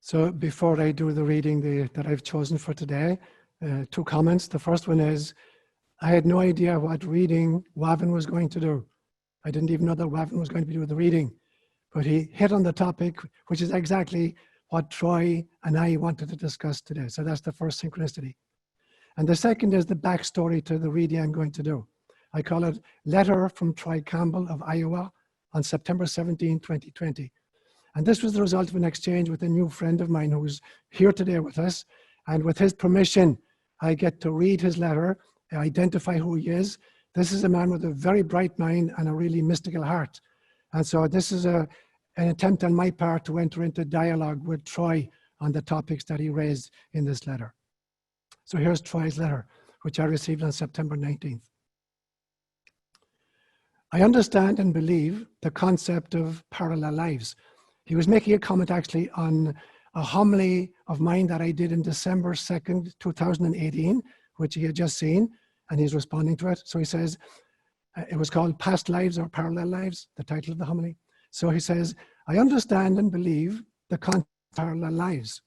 So before I do the reading that I've chosen for today, 2 comments. The first one is, I had no idea what reading Wavin was going to do. I didn't even know that Wavin was going to be doing the reading, but he hit on the topic, which is exactly what Troy and I wanted to discuss today. So that's the first synchronicity. And the second is the backstory to the reading I'm going to do. I call it Letter from Troy Campbell of Iowa on September 17, 2020. And this was the result of an exchange with a new friend of mine who's here today with us. And with his permission, I get to read his letter, identify who he is. This is a man with a very bright mind and a really mystical heart. And so this is an attempt on my part to enter into dialogue with Troy on the topics that he raised in this letter. So here's Troy's letter, which I received on September 19th. I understand and believe the concept of parallel lives. He was making a comment actually on a homily of mine that I did in December 2nd, 2018, which he had just seen, and he's responding to it. So he says, it was called Past Lives or Parallel Lives, the title of the homily. So he says, I understand and believe the concept of parallel lives.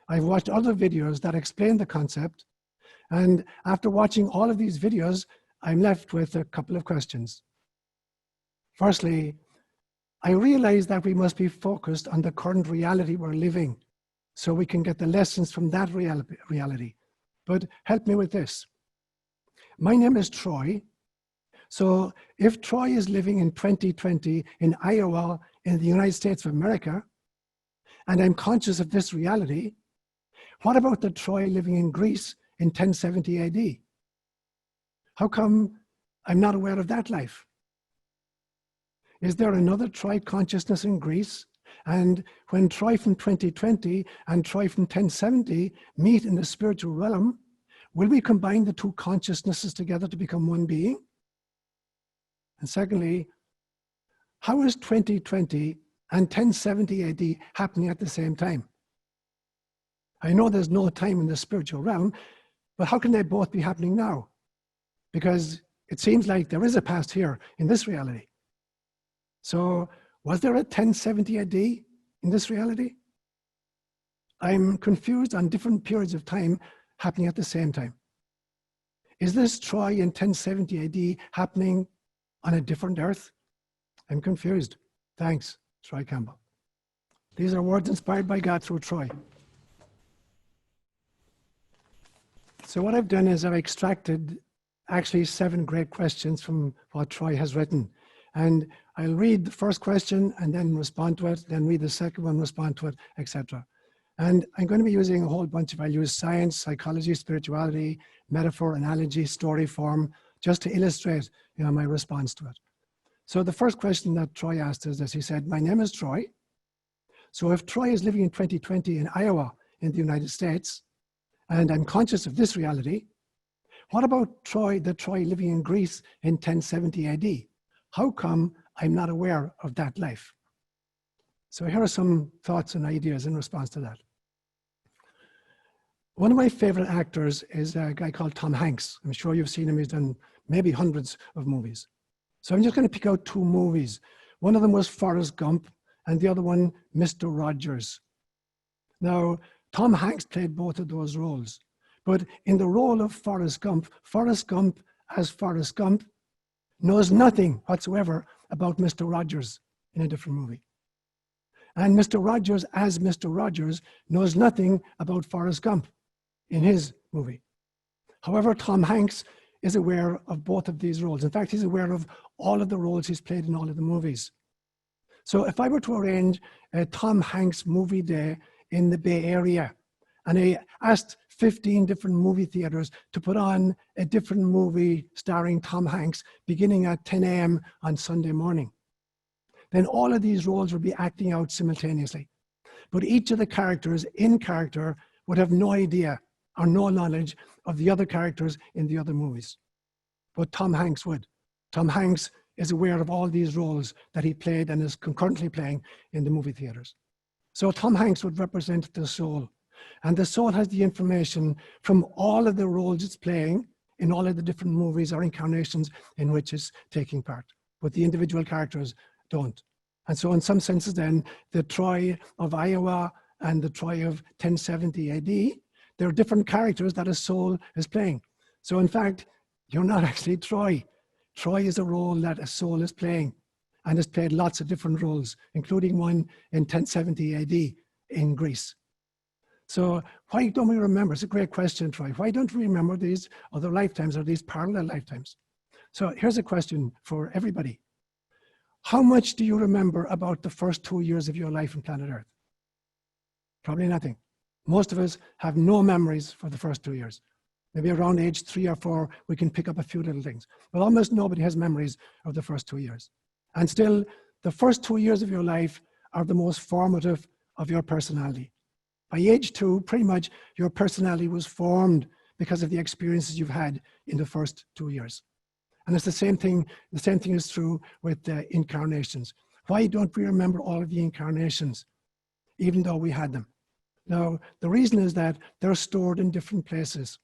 I've watched other videos that explain the concept, and after watching all of these videos, I'm left with a couple of questions. Firstly, I realize that we must be focused on the current reality we're living so we can get the lessons from that reality. But help me with this. My name is Troy. So if Troy is living in 2020 in Iowa in the United States of America, and I'm conscious of this reality, what about the Troy living in Greece in 1070 AD? How come I'm not aware of that life? Is there another Troy consciousness in Greece? And when Troy from 2020 and Troy from 1070 meet in the spiritual realm, will we combine the 2 consciousnesses together to become one being? And secondly, how is 2020 and 1070 AD happening at the same time? I know there's no time in the spiritual realm, but how can they both be happening now? Because it seems like there is a past here in this reality. So was there a 1070 AD in this reality? I'm confused on different periods of time happening at the same time. Is this Troy in 1070 AD happening on a different earth? I'm confused. Thanks, Troy Campbell. These are words inspired by God through Troy. So what I've done is I've extracted actually 7 great questions from what Troy has written. And I'll read the first question and then respond to it, then read the second one, respond to it, etc. And I'm going to be using a whole bunch of, I'll use science, psychology, spirituality, metaphor, analogy, story form, just to illustrate, my response to it. So the first question that Troy asked is this. He said, my name is Troy. So if Troy is living in 2020 in Iowa in the United States, and I'm conscious of this reality, what about Troy, the Troy living in Greece in 1070 AD? How come I'm not aware of that life? So here are some thoughts and ideas in response to that. One of my favorite actors is a guy called Tom Hanks. I'm sure you've seen him. He's done maybe hundreds of movies. So I'm just going to pick out 2 movies. One of them was Forrest Gump, and the other one, Mr. Rogers. Now, Tom Hanks played both of those roles. But in the role of Forrest Gump as Forrest Gump knows nothing whatsoever about Mr. Rogers in a different movie. And Mr. Rogers as Mr. Rogers knows nothing about Forrest Gump in his movie. However, Tom Hanks is aware of both of these roles. In fact, he's aware of all of the roles he's played in all of the movies. So if I were to arrange a Tom Hanks movie day in the Bay Area, and I asked 15 different movie theaters to put on a different movie starring Tom Hanks beginning at 10 a.m. on Sunday morning, then all of these roles would be acting out simultaneously. But each of the characters in character would have no idea or no knowledge of the other characters in the other movies. But Tom Hanks would. Tom Hanks is aware of all these roles that he played and is concurrently playing in the movie theaters. So Tom Hanks would represent the soul. And the soul has the information from all of the roles it's playing in all of the different movies or incarnations in which it's taking part. But the individual characters don't. And so in some senses then, the Troy of Iowa and the Troy of 1070 AD, there are different characters that a soul is playing. So in fact, you're not actually Troy. Troy is a role that a soul is playing, and has played lots of different roles, including one in 1070 AD in Greece. So why don't we remember? It's a great question, Troy. Why don't we remember these other lifetimes or these parallel lifetimes? So here's a question for everybody. How much do you remember about the first 2 years of your life on planet Earth? Probably nothing. Most of us have no memories for the first 2 years. Maybe around age 3 or 4, we can pick up a few little things. But almost nobody has memories of the first 2 years. And still, the first 2 years of your life are the most formative of your personality. By age 2, pretty much your personality was formed because of the experiences you've had in the first 2 years. And it's the same thing is true with the incarnations. Why don't we remember all of the incarnations, even though we had them? Now, the reason is that they're stored in different places.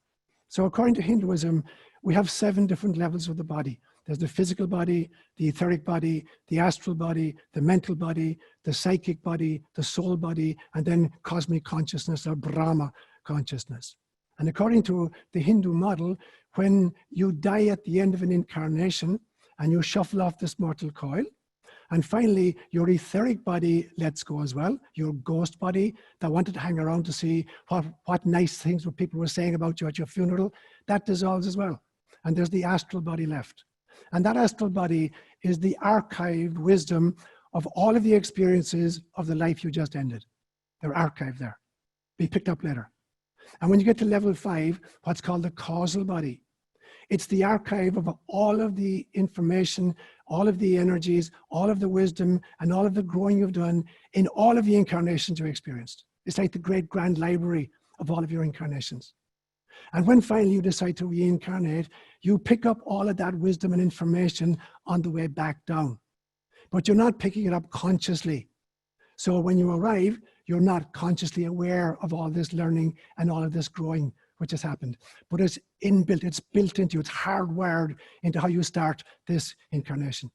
So according to Hinduism, we have 7 different levels of the body. There's the physical body, the etheric body, the astral body, the mental body, the psychic body, the soul body, and then cosmic consciousness or Brahma consciousness. And according to the Hindu model, when you die at the end of an incarnation and you shuffle off this mortal coil, and finally your etheric body lets go as well, your ghost body that wanted to hang around to see what nice things people were saying about you at your funeral, that dissolves as well. And there's the astral body left. And that astral body is the archived wisdom of all of the experiences of the life you just ended. They're archived there, be picked up later. And when you get to level 5, what's called the causal body, it's the archive of all of the information, all of the energies, all of the wisdom, and all of the growing you've done in all of the incarnations you experienced. It's like the great grand library of all of your incarnations. And when finally you decide to reincarnate, you pick up all of that wisdom and information on the way back down. But you're not picking it up consciously. So when you arrive, you're not consciously aware of all this learning and all of this growing which has happened. But it's inbuilt, it's built into you, it's hardwired into how you start this incarnation.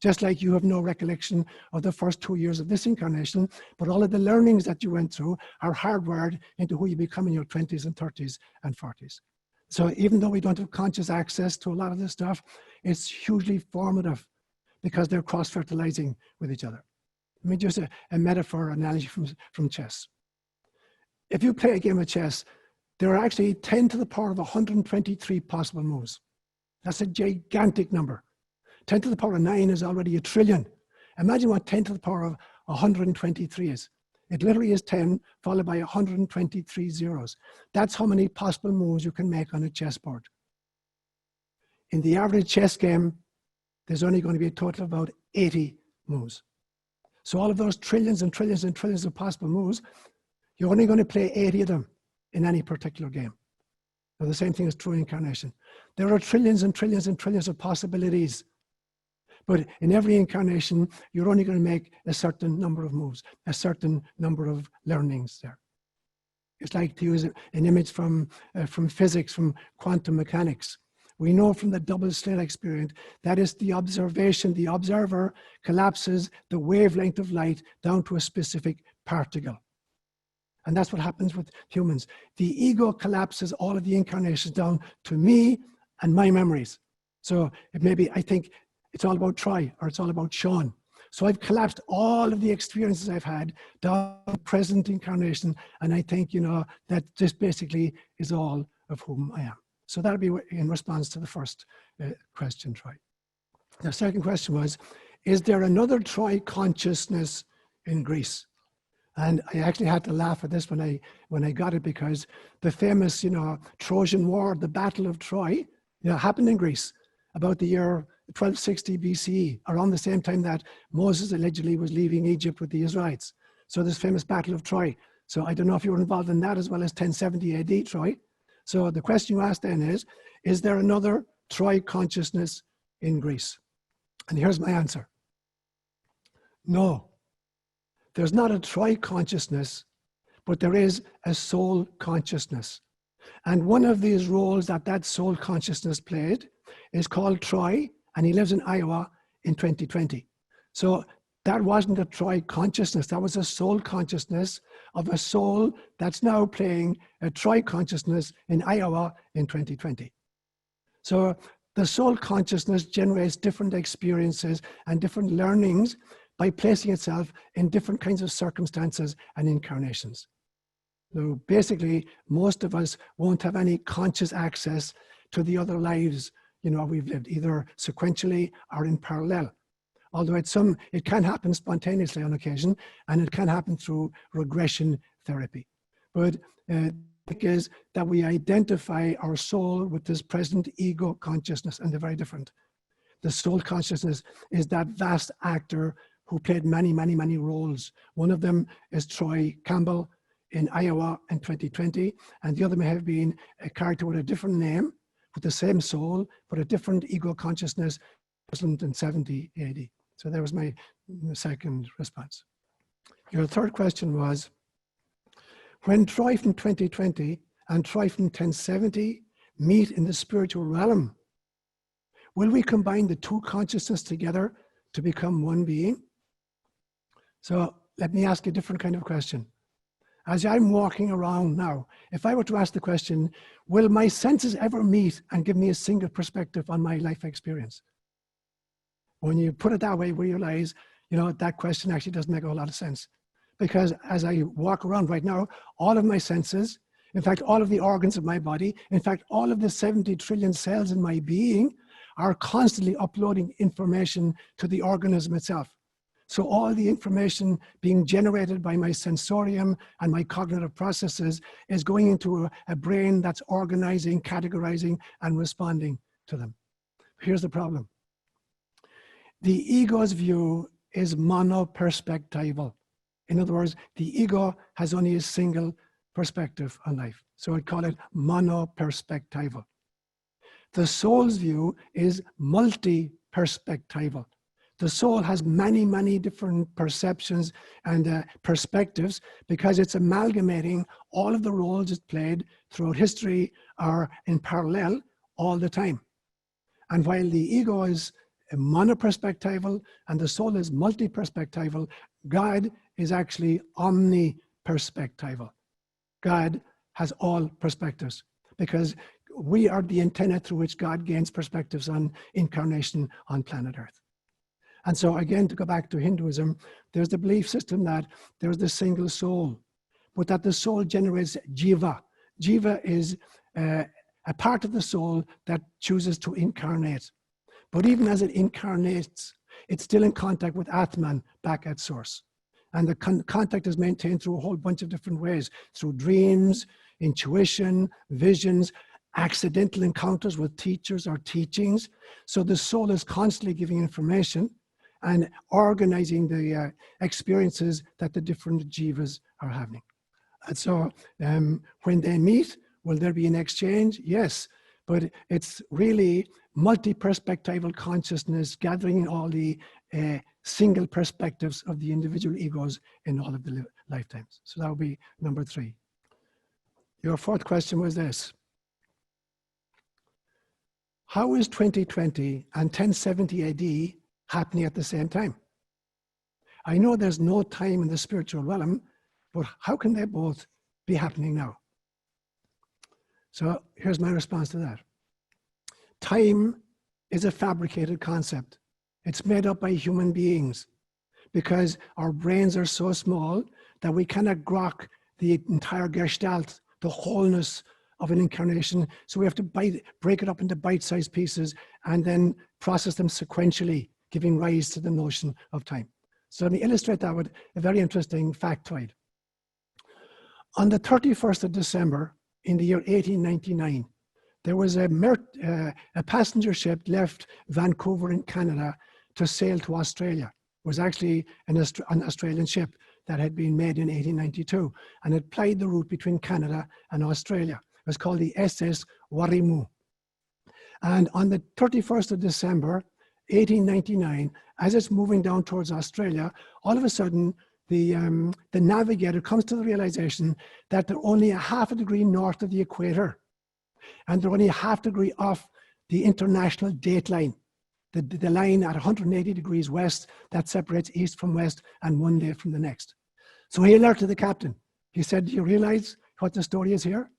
Just like you have no recollection of the first 2 years of this incarnation, but all of the learnings that you went through are hardwired into who you become in your 20s and 30s and 40s. So even though we don't have conscious access to a lot of this stuff, it's hugely formative because they're cross-fertilizing with each other. Let me just a metaphor analogy from chess. If you play a game of chess, there are actually 10 to the power of 123 possible moves. That's a gigantic number. 10 to the power of 9 is already a trillion. Imagine what 10 to the power of 123 is. It literally is 10 followed by 123 zeros. That's how many possible moves you can make on a chessboard. In the average chess game, there's only going to be a total of about 80 moves. So all of those trillions and trillions and trillions of possible moves, you're only going to play 80 of them in any particular game. Now, the same thing is true in incarnation. There are trillions and trillions and trillions of possibilities. But in every incarnation, you're only going to make a certain number of moves, a certain number of learnings there. It's like, to use an image from physics, from quantum mechanics. We know from the double slit experience that is the observation, the observer collapses the wavelength of light down to a specific particle. And that's what happens with humans. The ego collapses all of the incarnations down to me and my memories. So it may be, I think it's all about Troy or it's all about Seán. So I've collapsed all of the experiences I've had down to present incarnation. And I think, that this basically is all of whom I am. So that'll be in response to the first question, Troy. The second question was, is there another Troy consciousness in Greece? And I actually had to laugh at this when I got it, because the famous, Trojan War, the Battle of Troy, happened in Greece about the year 1260 BCE, around the same time that Moses allegedly was leaving Egypt with the Israelites. So this famous Battle of Troy. So I don't know if you were involved in that as well as 1070 AD, Troy. So the question you asked then is there another Troy consciousness in Greece? And here's my answer. No. There's not a Troy consciousness, but there is a soul consciousness. And one of these roles that soul consciousness played is called Troy, and he lives in Iowa in 2020. So That wasn't a Troy consciousness. That was a soul consciousness of a soul that's now playing a Troy consciousness in Iowa in 2020. So the soul consciousness generates different experiences and different learnings by placing itself in different kinds of circumstances and incarnations. So basically, most of us won't have any conscious access to the other lives, we've lived, either sequentially or in parallel. Although it can happen spontaneously on occasion, and it can happen through regression therapy. But the thing is that we identify our soul with this present ego consciousness, and they're very different. The soul consciousness is that vast actor who played many, many, many roles. One of them is Troy Campbell in Iowa in 2020, and the other may have been a character with a different name, with the same soul, but a different ego consciousness, 70 AD. So that was my second response. Your third question was, when Troy from 2020 and Troy from 1070 meet in the spiritual realm, will we combine the two consciousnesses together to become one being? So let me ask a different kind of question. As I'm walking around now, if I were to ask the question, will my senses ever meet and give me a single perspective on my life experience? When you put it that way, we realize, that question actually doesn't make a whole lot of sense. Because as I walk around right now, all of my senses, in fact, all of the organs of my body, in fact, all of the 70 trillion cells in my being are constantly uploading information to the organism itself. So all the information being generated by my sensorium and my cognitive processes is going into a brain that's organizing, categorizing, and responding to them. Here's the problem. The ego's view is mono-perspectival. In other words, the ego has only a single perspective on life. So I'd call it mono-perspectival. The soul's view is multi-perspectival. The soul has many, many different perceptions and perspectives because it's amalgamating all of the roles it played throughout history or in parallel all the time. And while the ego is mono-perspectival and the soul is multi-perspectival, God is actually omni-perspectival. God has all perspectives because we are the antenna through which God gains perspectives on incarnation on planet Earth. And so again, to go back to Hinduism, there's the belief system that there's the single soul, but that the soul generates jiva. Jiva is a part of the soul that chooses to incarnate. But even as it incarnates, it's still in contact with Atman back at source. And the contact is maintained through a whole bunch of different ways, through dreams, intuition, visions, accidental encounters with teachers or teachings. So the soul is constantly giving information and organizing the experiences that the different jivas are having. And so when they meet, will there be an exchange? Yes, but it's really multi-perspectival consciousness gathering all the single perspectives of the individual egos in all of the lifetimes. So that would be number 3. Your fourth question was this. How is 2020 and 1070 AD happening at the same time? I know there's no time in the spiritual realm, but how can they both be happening now? So here's my response to that. Time is a fabricated concept. It's made up by human beings because our brains are so small that we cannot grok the entire gestalt, the wholeness of an incarnation. So we have to break it up into bite-sized pieces and then process them sequentially, giving rise to the notion of time. So let me illustrate that with a very interesting factoid. On the 31st of December in the year 1899, there was a passenger ship left Vancouver in Canada to sail to Australia. It was actually an Australian ship that had been made in 1892, and it plied the route between Canada and Australia. It was called the SS Warimu. And on the 31st of December, 1899, as it's moving down towards Australia, all of a sudden, the navigator comes to the realization that they're only a half a degree north of the equator, and they're only a half degree off the international dateline. the line at 180 degrees west that separates east from west and one day from the next. So he alerted the captain. He said, do you realize what the story is here?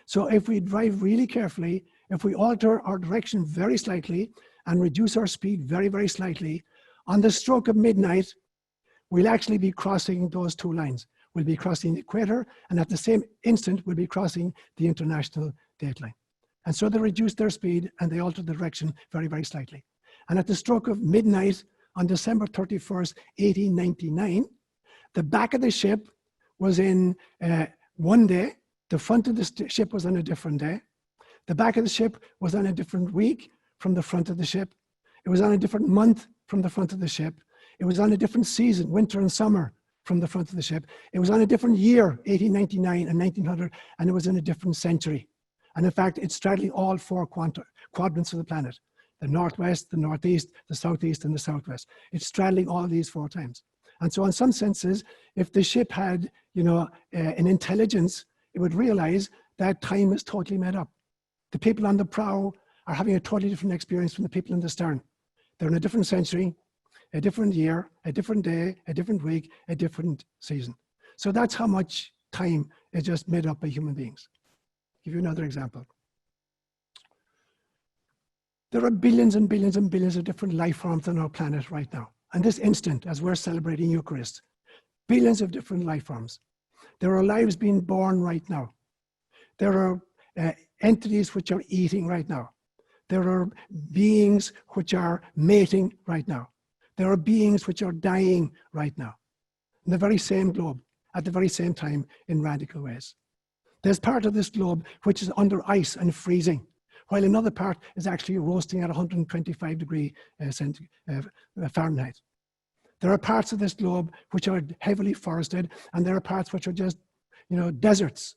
So if we drive really carefully, if we alter our direction very slightly and reduce our speed very, very slightly, on the stroke of midnight, we'll actually be crossing those two lines. We'll be crossing the equator, and at the same instant, we'll be crossing the international date line. And so they reduced their speed and they altered the direction very, very slightly. And at the stroke of midnight on December 31st, 1899, the back of the ship was in one day. The front of the ship was on a different day. The back of the ship was on a different week from the front of the ship. It was on a different month from the front of the ship. It was on a different season, winter and summer, from the front of the ship. It was on a different year, 1899 and 1900, and it was in a different century. And in fact, it's straddling all four quadrants of the planet: the northwest, the northeast, the southeast, and the southwest. It's straddling all these four times. And so in some senses, if the ship had, an intelligence, it would realize that time is totally made up. The people on the prow are having a totally different experience from the people in the stern. They're in a different century, a different year, a different day, a different week, a different season. So that's how much time is just made up by human beings. I'll give you another example. There are billions and billions and billions of different life forms on our planet right now. And this instant, as we're celebrating Eucharist, billions of different life forms. There are lives being born right now. There are entities which are eating right now. There are beings which are mating right now. There are beings which are dying right now. In the very same globe, at the very same time, in radical ways. There's part of this globe which is under ice and freezing, while another part is actually roasting at 125 degrees Fahrenheit. There are parts of this globe which are heavily forested, and there are parts which are just, deserts.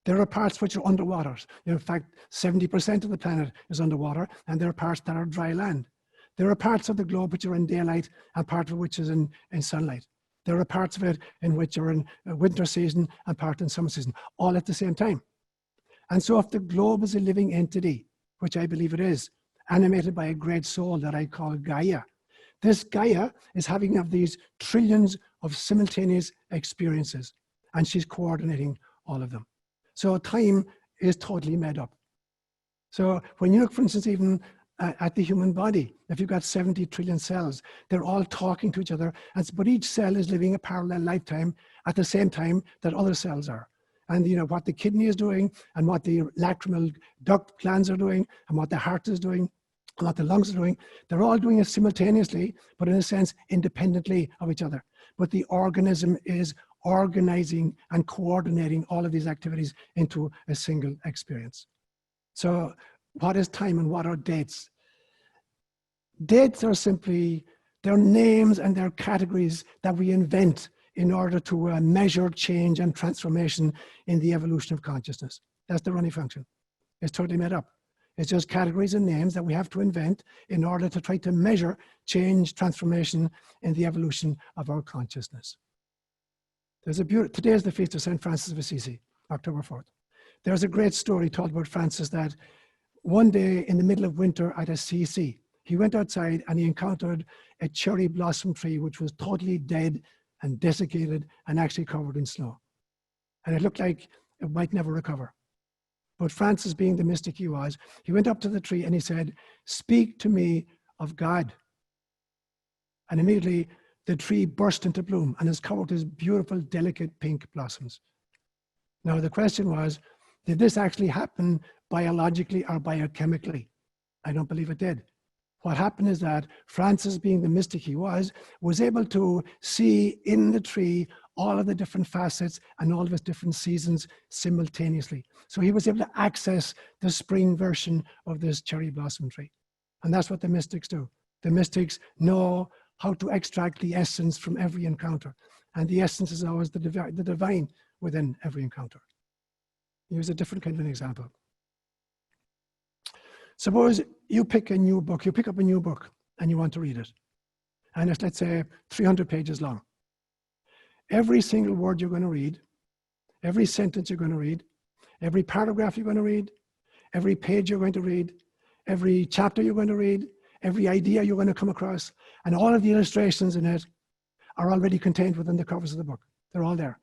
There are parts which are underwater. In fact, 70% of the planet is underwater, and there are parts that are dry land. There are parts of the globe which are in daylight, and part of which is in sunlight. There are parts of it in which are in winter season and part in summer season, all at the same time. And so if the globe is a living entity, which I believe it is, animated by a great soul that I call Gaia, this Gaia is having of these trillions of simultaneous experiences, and she's coordinating all of them. So time is totally made up. So when you look, for instance, even at the human body, if you've got 70 trillion cells, they're all talking to each other, but each cell is living a parallel lifetime at the same time that other cells are. And what the kidney is doing, and what the lacrimal duct glands are doing, and what the heart is doing, and what the lungs are doing, they're all doing it simultaneously, but in a sense, independently of each other. But the organism is organizing and coordinating all of these activities into a single experience. So what is time and what are dates? Dates are simply, they're names and they're categories that we invent in order to measure change and transformation in the evolution of consciousness. That's the running function. It's totally made up. It's just categories and names that we have to invent in order to try to measure change, transformation in the evolution of our consciousness. Today is the feast of St. Francis of Assisi, October 4th. There's a great story told about Francis that one day in the middle of winter at Assisi, he went outside and he encountered a cherry blossom tree which was totally dead and desiccated and actually covered in snow. And it looked like it might never recover. But Francis, being the mystic he was, he went up to the tree and he said, "Speak to me of God." And immediately the tree burst into bloom and is covered with beautiful, delicate pink blossoms. Now the question was, did this actually happen biologically or biochemically? I don't believe it did. What happened is that Francis, being the mystic he was able to see in the tree all of the different facets and all of its different seasons simultaneously. So he was able to access the spring version of this cherry blossom tree. And that's what the mystics do. The mystics know how to extract the essence from every encounter. And the essence is always the divine within every encounter. Here's a different kind of an example. Suppose you pick up a new book and you want to read it. And it's, let's say, 300 pages long. Every single word you're going to read, every sentence you're going to read, every paragraph you're going to read, every page you're going to read, every chapter you're going to read, every idea you're going to come across, and all of the illustrations in it are already contained within the covers of the book. They're all there.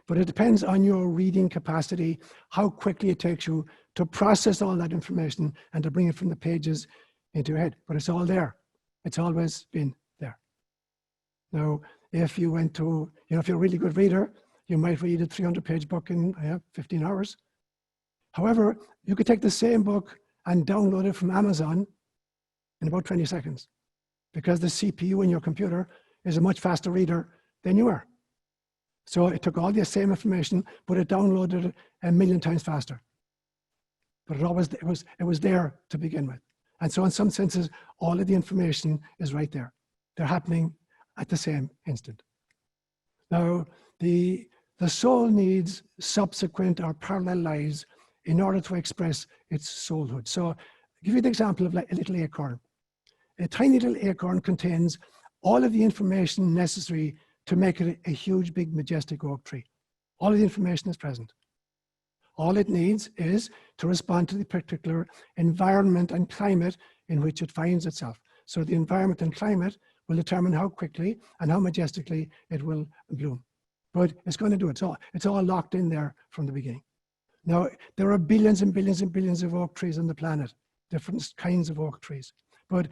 But it depends on your reading capacity, how quickly it takes you to process all that information and to bring it from the pages into your head. But it's all there. It's always been there. Now, if you went to, if you're a really good reader, you might read a 300-page book in 15 hours. However, you could take the same book and download it from Amazon in about 20 seconds because the CPU in your computer is a much faster reader than you are. So it took all the same information, but it downloaded it 1,000,000 times faster. But it was there to begin with. And so in some senses, all of the information is right there. They're happening at the same instant. Now, the soul needs subsequent or parallel lives in order to express its soulhood. So I'll give you the example of like a little acorn. A tiny little acorn contains all of the information necessary to make it a huge, big, majestic oak tree. All of the information is present. All it needs is to respond to the particular environment and climate in which it finds itself. So the environment and climate will determine how quickly and how majestically it will bloom. But it's going to do it. So it's all locked in there from the beginning. Now, there are billions and billions and billions of oak trees on the planet, different kinds of oak trees. But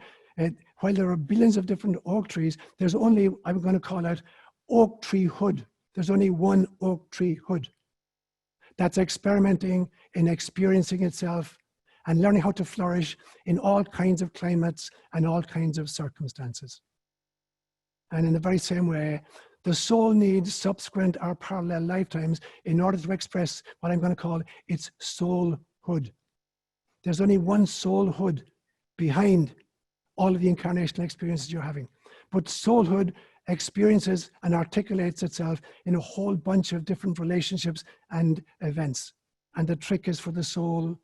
while there are billions of different oak trees, there's only, I'm going to call it oak tree hood. There's only one oak tree hood that's experimenting in experiencing itself and learning how to flourish in all kinds of climates and all kinds of circumstances. And in the very same way, the soul needs subsequent or parallel lifetimes in order to express what I'm going to call its soulhood. There's only one soulhood behind all of the incarnational experiences you're having. But soulhood experiences and articulates itself in a whole bunch of different relationships and events. And the trick is for the soul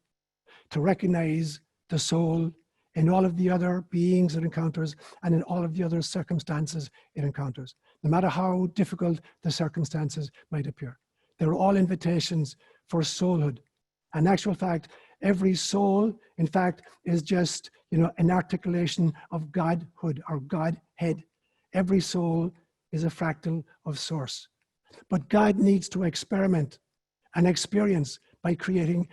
to recognize the soul in all of the other beings it encounters and in all of the other circumstances it encounters, no matter how difficult the circumstances might appear. They're all invitations for soulhood. In actual fact, every soul, in fact, is just, an articulation of Godhood or Godhead. Every soul is a fractal of Source. But God needs to experiment and experience by creating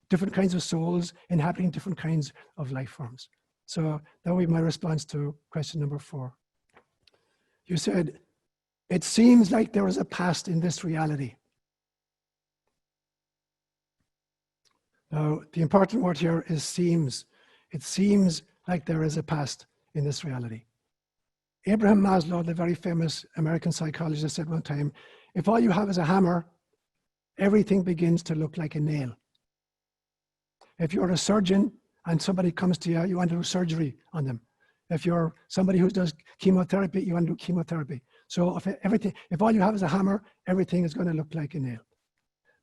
different kinds of souls inhabiting different kinds of life forms. So that would be my response to question number 4. You said, it seems like there is a past in this reality. Now, the important word here is seems. It seems like there is a past in this reality. Abraham Maslow, the very famous American psychologist, said one time, if all you have is a hammer, everything begins to look like a nail. If you're a surgeon and somebody comes to you, you want to do surgery on them. If you're somebody who does chemotherapy, you want to do chemotherapy. So if all you have is a hammer, everything is going to look like a nail.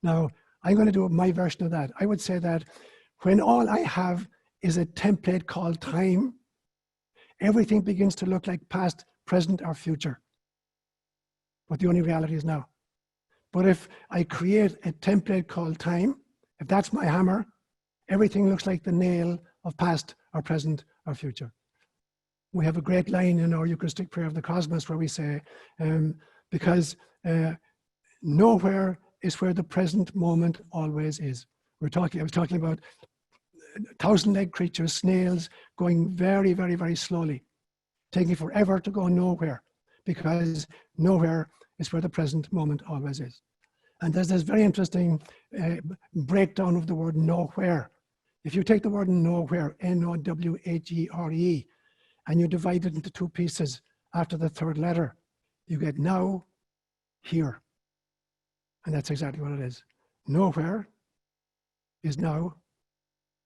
Now, I'm going to do my version of that. I would say that when all I have is a template called time, everything begins to look like past, present, or future. But the only reality is now. But if I create a template called time, if that's my hammer, everything looks like the nail of past, or present, or future. We have a great line in our Eucharistic prayer of the Cosmos where we say, because nowhere is where the present moment always is. I was talking about 1,000-legged creatures, snails, going very, very, very slowly, taking forever to go nowhere, because nowhere is where the present moment always is. And there's this very interesting breakdown of the word nowhere. If you take the word nowhere, N-O-W-H-E-R-E, and you divide it into 2 pieces after the 3rd letter, you get now, here. And that's exactly what it is. Nowhere is now,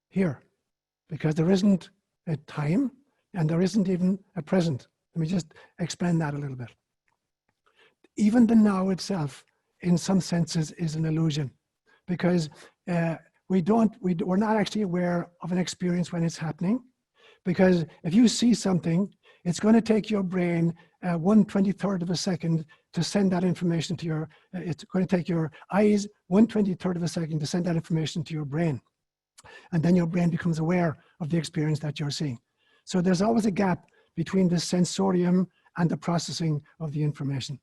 here, because there isn't a time and there isn't even a present. Let me just explain that a little bit. Even the now itself, in some senses, is an illusion, because we're not actually aware of an experience when it's happening, because if you see something, it's going to take your brain 1/23 of a second to send that information to your, it's going to take your eyes 1/23 of a second to send that information to your brain. And then your brain becomes aware of the experience that you're seeing. So there's always a gap between the sensorium and the processing of the information.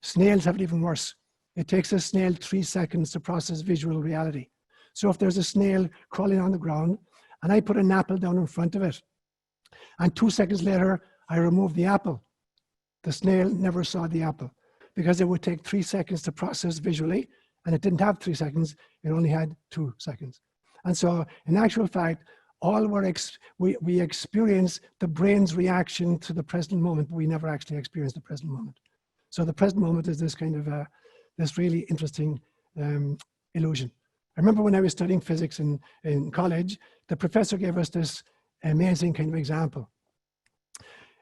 Snails have it even worse. It takes a snail 3 seconds to process visual reality. So if there's a snail crawling on the ground and I put an apple down in front of it, and 2 seconds later, I remove the apple, the snail never saw the apple because it would take 3 seconds to process visually, and it didn't have 3 seconds, it only had 2 seconds. And so in actual fact, we experience the brain's reaction to the present moment, but we never actually experience the present moment. So the present moment is this kind of this really interesting illusion. I remember when I was studying physics in college, the professor gave us this amazing kind of example.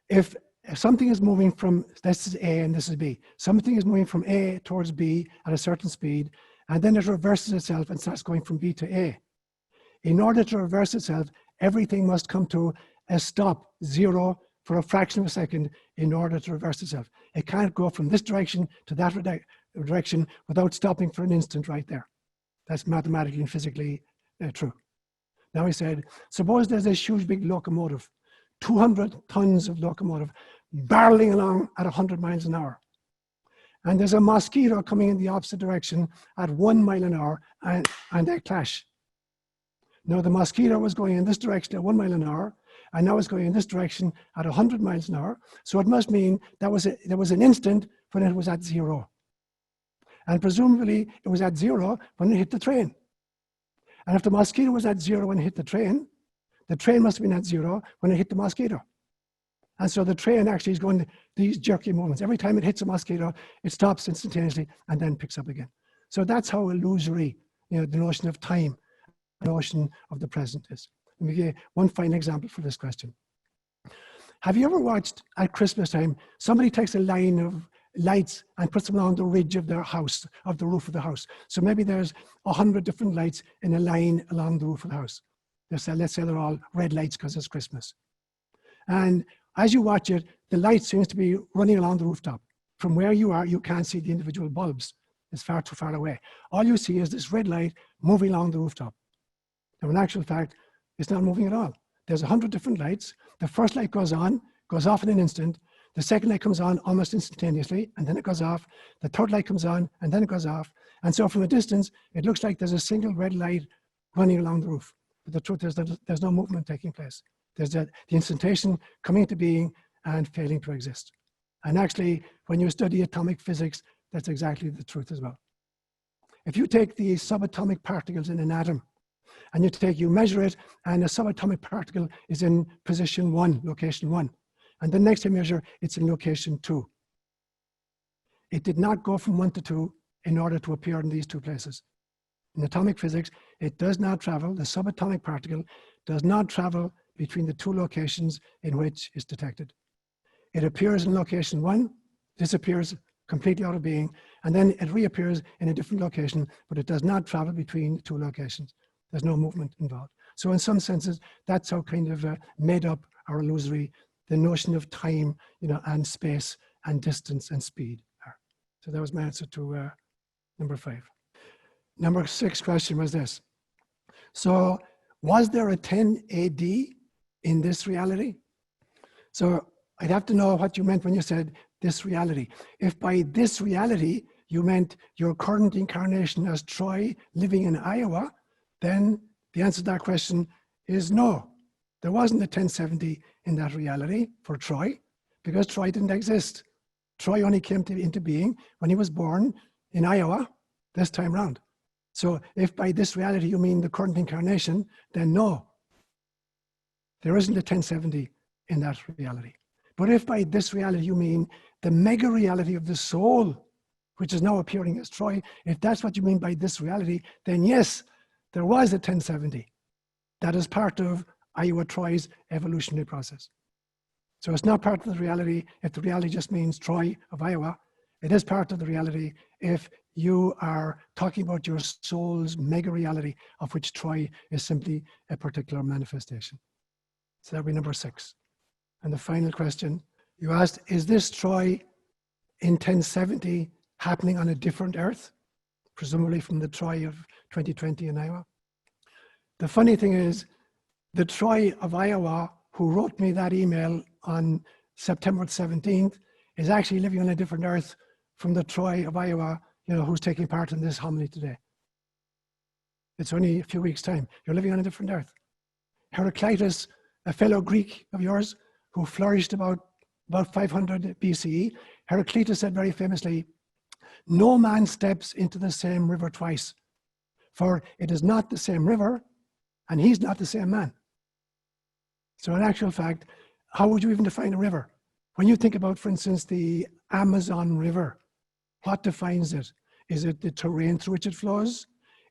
If something is moving from, this is A and this is B, something is moving from A towards B at a certain speed, and then it reverses itself and starts going from B to A. In order to reverse itself, everything must come to a stop, 0, for a fraction of a second in order to reverse itself. It can't go from this direction to that direction without stopping for an instant right there. That's mathematically and physically true. Now he said, suppose there's this huge big locomotive, 200 tons of locomotive, barreling along at 100 miles an hour. And there's a mosquito coming in the opposite direction at 1 mile an hour, and they clash. Now the mosquito was going in this direction at 1 mile an hour, and now it's going in this direction at 100 miles an hour. So it must mean there was an instant when it was at 0. And presumably it was at 0 when it hit the train. And if the mosquito was at 0 when it hit the train must have been at 0 when it hit the mosquito. And so the train actually is going these jerky movements. Every time it hits a mosquito, it stops instantaneously and then picks up again. So that's how illusory, the notion of time, the notion of the present is. Let me give you one final example for this question. Have you ever watched at Christmas time, somebody takes a line of lights and puts them along the ridge of their house, of the roof of the house. So maybe there's 100 different lights in a line along the roof of the house. Let's say they're all red lights because it's Christmas. And as you watch it, the light seems to be running along the rooftop. From where you are, you can't see the individual bulbs. It's far too far away. All you see is this red light moving along the rooftop. Now, in actual fact, it's not moving at all. There's 100 different lights. The first light goes on, goes off in an instant. The second light comes on almost instantaneously, and then it goes off. The third light comes on, and then it goes off. And so from a distance, it looks like there's a single red light running along the roof. But the truth is that there's no movement taking place. There's the instantation coming into being and failing to exist. And actually, when you study atomic physics, that's exactly the truth as well. If you take the subatomic particles in an atom, and you measure it, and a subatomic particle is in position 1, location 1. And the next time you measure, it's in location 2. It did not go from 1 to 2 in order to appear in these two places. In atomic physics, it does not travel, the subatomic particle does not travel between the two locations in which it's detected. It appears in location 1, disappears completely out of being, and then it reappears in a different location, but it does not travel between the two locations. There's no movement involved. So in some senses, that's how kind of made up or illusory the notion of time, and space and distance and speed are. So that was my answer to number 5. Number 6 question was this. So was there a 10 AD in this reality? So I'd have to know what you meant when you said this reality. If by this reality, you meant your current incarnation as Troy living in Iowa, then the answer to that question is no. There wasn't a 1070 in that reality for Troy because Troy didn't exist. Troy only came into being when he was born in Iowa this time round. So if by this reality you mean the current incarnation, then no. There isn't a 1070 in that reality. But if by this reality you mean the mega reality of the soul, which is now appearing as Troy, if that's what you mean by this reality, then yes, there was a 1070. That is part of Iowa Troy's evolutionary process. So it's not part of the reality if the reality just means Troy of Iowa. It is part of the reality if you are talking about your soul's mega reality, of which Troy is simply a particular manifestation. So that would be number 6. And the final question, you asked, is this Troy in 1070 happening on a different Earth? Presumably from the Troy of 2020 in Iowa. The funny thing is, the Troy of Iowa, who wrote me that email on September 17th, is actually living on a different earth from the Troy of Iowa, who's taking part in this homily today. It's only a few weeks' time. You're living on a different earth. Heraclitus, a fellow Greek of yours, who flourished about 500 BCE, Heraclitus said very famously, "No man steps into the same river twice, for it is not the same river, and he's not the same man." So in actual fact, how would you even define a river? When you think about, for instance, the Amazon River, what defines it? Is it the terrain through which it flows?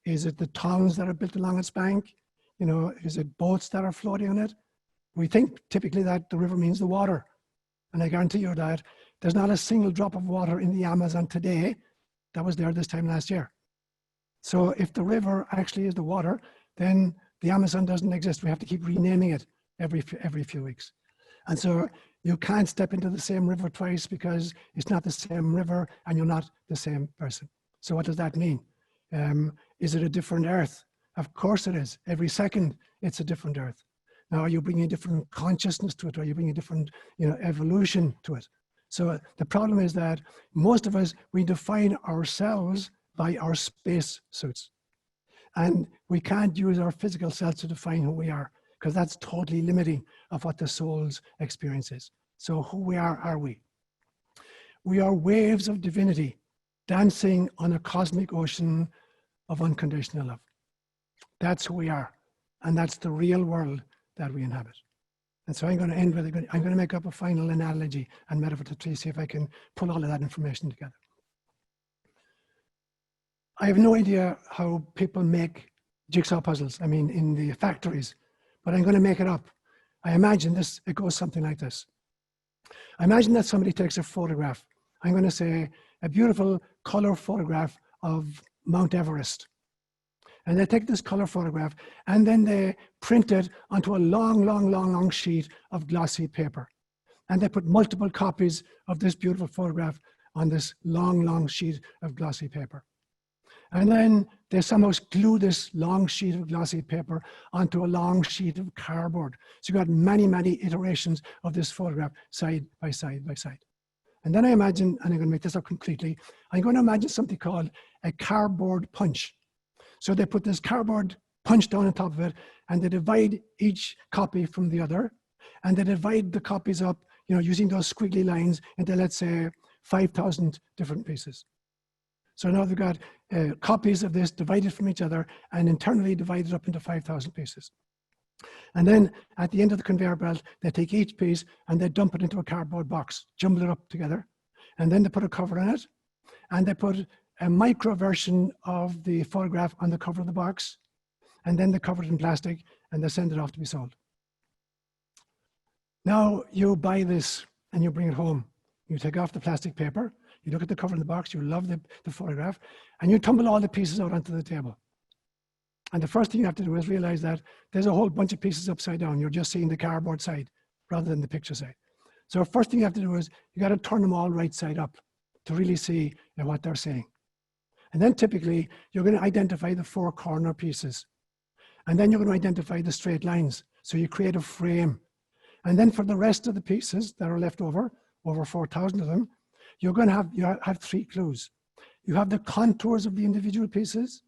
Is it the towns that are built along its bank? Is it boats that are floating on it? We think typically that the river means the water. And I guarantee you that there's not a single drop of water in the Amazon today that was there this time last year. So if the river actually is the water, then the Amazon doesn't exist. We have to keep renaming it every few weeks. And so you can't step into the same river twice because it's not the same river and you're not the same person. So what does that mean? Is it a different earth? Of course it is. Every second it's a different earth. Now, are you bringing a different consciousness to it? Or are you bringing a different evolution to it? So the problem is that most of us, we define ourselves by our space suits. And we can't use our physical self to define who we are, because that's totally limiting of what the soul's experience is. So who we are we? We are waves of divinity dancing on a cosmic ocean of unconditional love. That's who we are. And that's the real world that we inhabit. And so I'm going to end with, I'm going to make up a final analogy and metaphor to see if I can pull all of that information together. I have no idea how people make jigsaw puzzles, in the factories, but I'm going to make it up. I imagine this, it goes something like this. I imagine that somebody takes a photograph. I'm going to say a beautiful color photograph of Mount Everest. And they take this color photograph and then they print it onto a long sheet of glossy paper. And they put multiple copies of this beautiful photograph on this long sheet of glossy paper. And then they somehow glue this long sheet of glossy paper onto a long sheet of cardboard. So you've got many iterations of this photograph side by side by side. And then I imagine, and I'm going to make this up completely, I'm going to imagine something called a cardboard punch. So they put this cardboard punch down on top of it, and they divide each copy from the other, and they divide the copies up, using those squiggly lines into, let's say, 5,000 different pieces. So now they've got copies of this divided from each other and internally divided up into 5,000 pieces. And then at the end of the conveyor belt, they take each piece and they dump it into a cardboard box, jumble it up together, and then they put a cover on it, and they put a micro version of the photograph on the cover of the box, and then they cover it in plastic and they send it off to be sold. Now you buy this and you bring it home. You take off the plastic paper, you look at the cover of the box, you love the photograph, and you tumble all the pieces out onto the table. And the first thing you have to do is realize that there's a whole bunch of pieces upside down. You're just seeing the cardboard side rather than the picture side. So first thing you have to do is you got to turn them all right side up to really see what they're saying. And then typically you're going to identify the four corner pieces. And then you're going to identify the straight lines. So you create a frame. And then for the rest of the pieces that are left over 4,000 of them, you're going to have three clues. You have the contours of the individual pieces,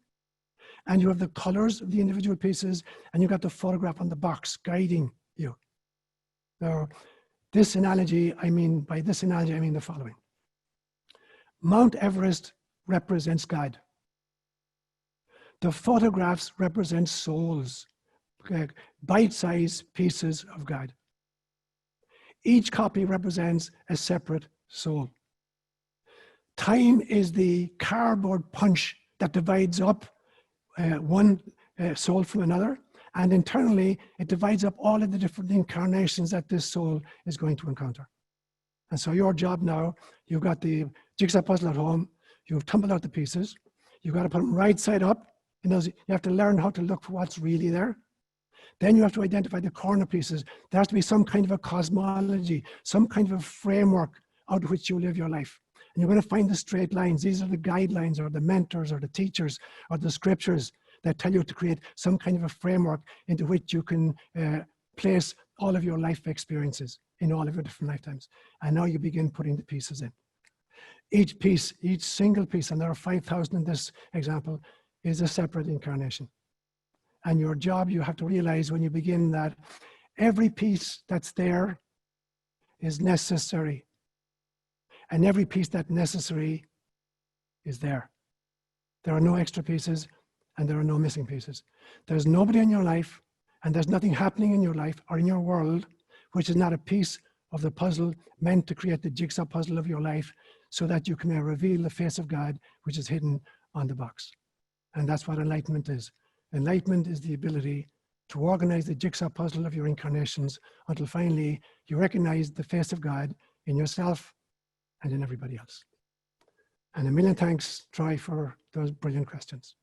and you have the colors of the individual pieces, and you've got the photograph on the box guiding you. Now, this analogy, by this analogy, I mean the following. Mount Everest represents God. The photographs represent souls, bite-sized pieces of God. Each copy represents a separate soul. Time is the cardboard punch that divides up one soul from another, and internally it divides up all of the different incarnations that this soul is going to encounter. And so your job now, you've got the jigsaw puzzle at home, you've tumbled out the pieces, you've got to put them right side up. You have to learn how to look for what's really there. Then you have to identify the corner pieces. There has to be some kind of a cosmology, some kind of a framework out of which you live your life. And you're going to find the straight lines. These are the guidelines or the mentors or the teachers or the scriptures that tell you to create some kind of a framework into which you can place all of your life experiences in all of your different lifetimes. And now you begin putting the pieces in. Each piece, each single piece, and there are 5,000 in this example, is a separate incarnation. And your job, you have to realize when you begin that every piece that's there is necessary. And every piece that's necessary is there. There are no extra pieces and there are no missing pieces. There's nobody in your life and there's nothing happening in your life or in your world which is not a piece of the puzzle meant to create the jigsaw puzzle of your life so that you can reveal the face of God which is hidden on the box. And that's what enlightenment is. Enlightenment is the ability to organize the jigsaw puzzle of your incarnations until finally you recognize the face of God in yourself and in everybody else. And a million thanks, Troy, for those brilliant questions.